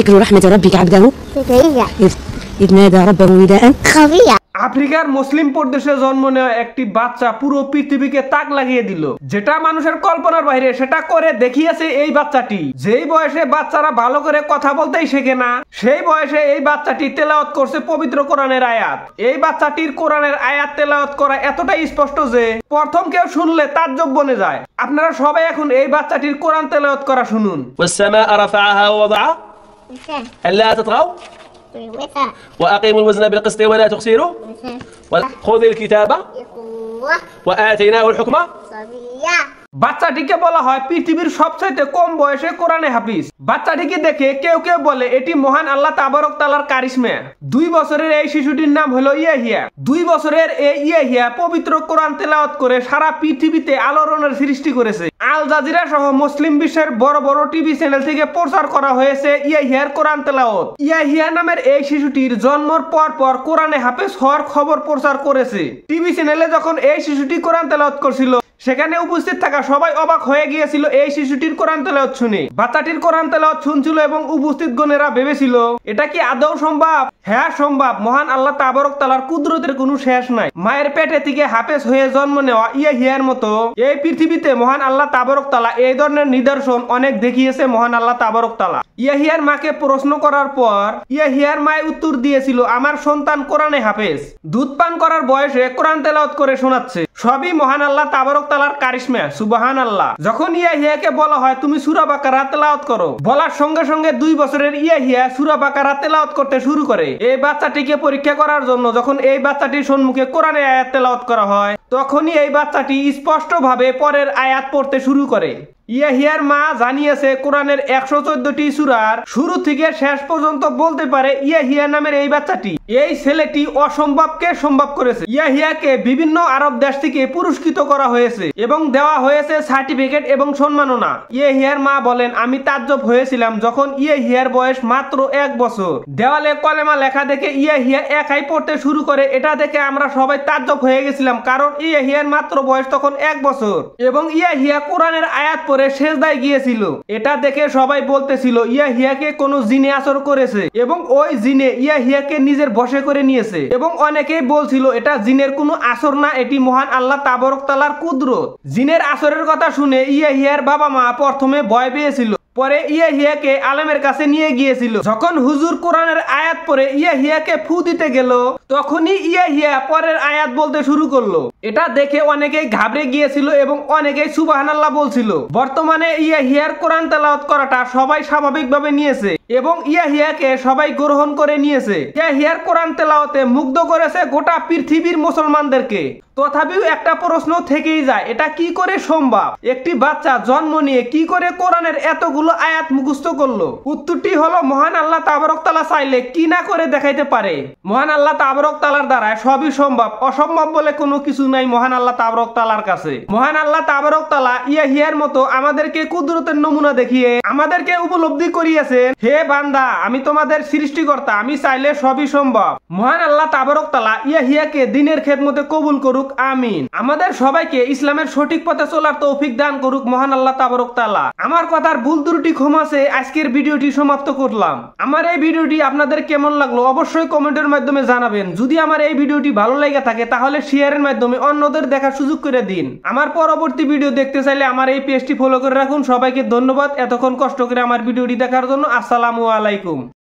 ذكر رحمة ربك عبده إذ نادى ربه نداء خفيا। আফ্রিকার মুসলিম প্রদেশে জন্ম নেওয়া একটি বাচ্চা পুরো পৃথিবীকে তাক লাগিয়ে দিল। যেটা মানুষের কল্পনার বাইরে সেটা করে দেখিয়েছে এই বাচ্চাটি। যেই বয়সে বাচ্চারা ভালো করে কথা বলতেই শেখে না, সেই বয়সে এই বাচ্চাটি তেলাওয়াত করছে পবিত্র কোরআনের আয়াত। এই বাচ্চাটির কোরআনের আয়াত তেলাওয়াত করা এতটাই স্পষ্ট যে প্রথম কেউ শুনলে তাজ্জব বনে যায়। আপনারা সবাই এখন এই বাচ্চাটির কোরআন তেলাওয়াত করা শুনুন। والسماء رفعها ووضعها ألا تطغوا وأقيموا الوزن بالقسط ولا تخسروا خذ الكتاب وآتيناه الحكم। বাচ্চাটিকে বলা হয় পৃথিবীর সবচাইতে কম বয়সে কোরআনে হাফিজ। বাচ্চাটিকে দেখে কেউ কেউ বলে এটি মহান আল্লাহ তাবারক তাআলার কারিশমা। 2 বছরের এই শিশুটির নাম হলো ইয়াহিয়া। 2 বছরের এই ইয়াহিয়া পবিত্র কোরআন তেলাওয়াত করে সারা পৃথিবীতে আলোড়নের সৃষ্টি করেছে। আল জাজিরা সহ মুসলিম বিশ্বের বড় বড় টিভি চ্যানেল থেকে প্রচার করা হয়েছে ইয়াহিয়ার কোরআন তেলাওয়াত। ইয়াহিয়া নামের এই শিশুটির জন্মের পর পর কোরআনে হাফেজ হওয়ার খবর প্রচার করেছে। টিভি চ্যানেলে যখন এই শিশুটি কোরআন তেলাওয়াত করছিল, সেখানে উপস্থিত থাকা সবাই অবাক হয়ে গিয়েছিল এই শিশুটির কোরআন তেলাওয়াত শুনে। বাচ্চাটির কোরআন তেলাওয়াত শুনছিল এবং উপস্থিত গণেরা ভেবেছিল এটা কি আদৌ সম্ভব? হ্যাঁ সম্ভব। মহান আল্লাহ তাবারক তাআলার কুদরতের কোনো শেষ নাই। মায়ের পেটে থেকে হাফেজ হয়ে জন্ম নেওয়া ইয়াহিয়ার মতো এই পৃথিবীতে মহান আল্লাহ তাবারক তাআলা এই ধরনের নিদর্শন অনেক দেখিয়েছে মহান আল্লাহ তাবারক তাআলা। ইয়াহিয়ার মাকে প্রশ্ন করার পর ইয়াহিয়ার মা উত্তর দিয়েছিল আমার সন্তান কোরআনে হাফেজ। দুধ পান করার বয়সে কোরআন তেলাওয়াত করে শোনাচ্ছে। সবই মহান আল্লাহ তাবারক তাআলার কারিশমা। সুবহানাল্লাহ। যখন ইয়াহিয়াকে বলা হয় তুমি সূরা বাকারা তেলাওয়াত করো, বলার সঙ্গে সঙ্গে 2 বছরের ইয়াহিয়া সূরা বাকারা তেলাওয়াত করতে শুরু করে। এই বাচ্চাটিকে পরীক্ষা করার জন্য যখন এই বাচ্চাটির সম্মুখে কোরআনের আয়াত তেলাওয়াত করা হয়, তখনই এই বাচ্চাটি স্পষ্টভাবে পরের আয়াত পড়তে শুরু করে। ইয়াহিয়ার মা জানিয়েছে কোরআনের 114টি সূরার শুরু থেকে শেষ পর্যন্ত বলতে পারে ইয়াহিয়া নামের এই বাচ্চাটি। এই ছেলেটি অসম্ভবকে সম্ভব করেছে। ইয়াহিয়াকে বিভিন্ন আরব দেশ থেকে পুরস্কৃত করা হয়েছে এবং দেওয়া হয়েছে সার্টিফিকেট এবং সম্মাননা। ইয়াহিয়ার মা বলেন আমি তাজ্জব হয়েছিলাম যখন ইয়াহিয়ার বয়স মাত্র 1 বছর। দেওয়ালে কলেমা লেখা দেখে ইয়াহিয়া একাই পড়তে শুরু করে। এটা দেখে আমরা সবাই তাজ্জব হয়ে গেছিলাম, কারণ ইয়াহিয়ার মাত্র বয়স তখন 1 বছর এবং ইয়াহিয়া কোরআনের আয়াত সেজদায় গিয়েছিল। এটা দেখে সবাই বলতেছিল ইয়াহিয়াকে কোন জিনে আসর করেছে এবং ওই জিনে ইয়াহিয়াকে নিজের বশে করে নিয়েছে এবং অনেকেই বলছিল এটা জিনের কোনো আসর না, এটি মহান আল্লাহ তাবারক তাআলার কুদরত। জিনের আসরের কথা শুনে ইয়াহিয়ার বাবা মা প্রথমে ভয় পেয়েছিল, পরে ইয়াহিয়াকে আলেমের কাছে নিয়ে গিয়েছিল। যখন হুজুর কোরআনের আয়াত পড়ে ইয়াহিয়াকে ফু দিতে গেল, তখনই ইয়াহিয়া পরের আয়াত বলতে শুরু করলো। এটা দেখে অনেকেই ঘাবড়ে গিয়েছিল এবং অনেকেই সুবহানাল্লাহ বলছিল। বর্তমানে ইয়াহিয়ার কোরআন তেলাওয়াত করাটা সবাই স্বাভাবিকভাবে নিয়েছে এবং ইয়াহিয়াকে সবাই গ্রহণ করে নিয়েছে। ইয়াহিয়ার কোরআন তেলাওয়াতে মুগ্ধ করেছে গোটা পৃথিবীর মুসলমানদেরকে। তথাপিও একটা প্রশ্ন থেকেই যায়, এটা কি করে সম্ভব? একটি বাচ্চা জন্ম নিয়ে কি করে কোরআনের এতগুলো আয়াত মুখস্থ করলো? উত্তরটি হলো মহান আল্লাহ তাবারক তাআলা চাইলে কি না করে দেখাইতে পারে। মহান আল্লাহ তাবারক তাআলার দ্বারা সবই সম্ভব। অসম্ভব বলে কোনো কিছু নাই মহান আল্লাহ তাবারক তাআলার কাছে। মহান আল্লাহ তাবারক তাআলা ইয়াহিয়ার মতো আমাদেরকে কুদরতের নমুনা দেখিয়ে আমাদেরকে উপলব্ধি করিয়েছেন, হে বান্দা আমি তোমাদের সৃষ্টিকর্তা, আমি চাইলে সবই সম্ভব। মহান আল্লাহ তাবারক তাআলা ইয়াহিয়াকে দ্বীনের খেদমতে কবুল করুক, আমিন। আমাদের সবাইকে ইসলামের সঠিক পথে চলার তৌফিক দান করুক মহান আল্লাহ তাবারক তাআলা। আমার কথার ভুল ত্রুটি ক্ষমা চেয়ে আজকের ভিডিওটি সমাপ্ত করলাম। আমার এই ভিডিওটি আপনাদের কেমন লাগলো অবশ্যই কমেন্টের মাধ্যমে জানাবেন। যদি আমার এই ভিডিওটি ভালো লেগে থাকে তাহলে শেয়ারের মাধ্যমে অন্যদের দেখার সুযোগ করে দিন। আমার পরবর্তী ভিডিও দেখতে চাইলে আমার এই পেজটি ফলো করে রাখুন। সবাইকে ধন্যবাদ এতক্ষণ কষ্ট করে আমার ভিডিওটি দেখার জন্য। আসসালামু আলাইকুম।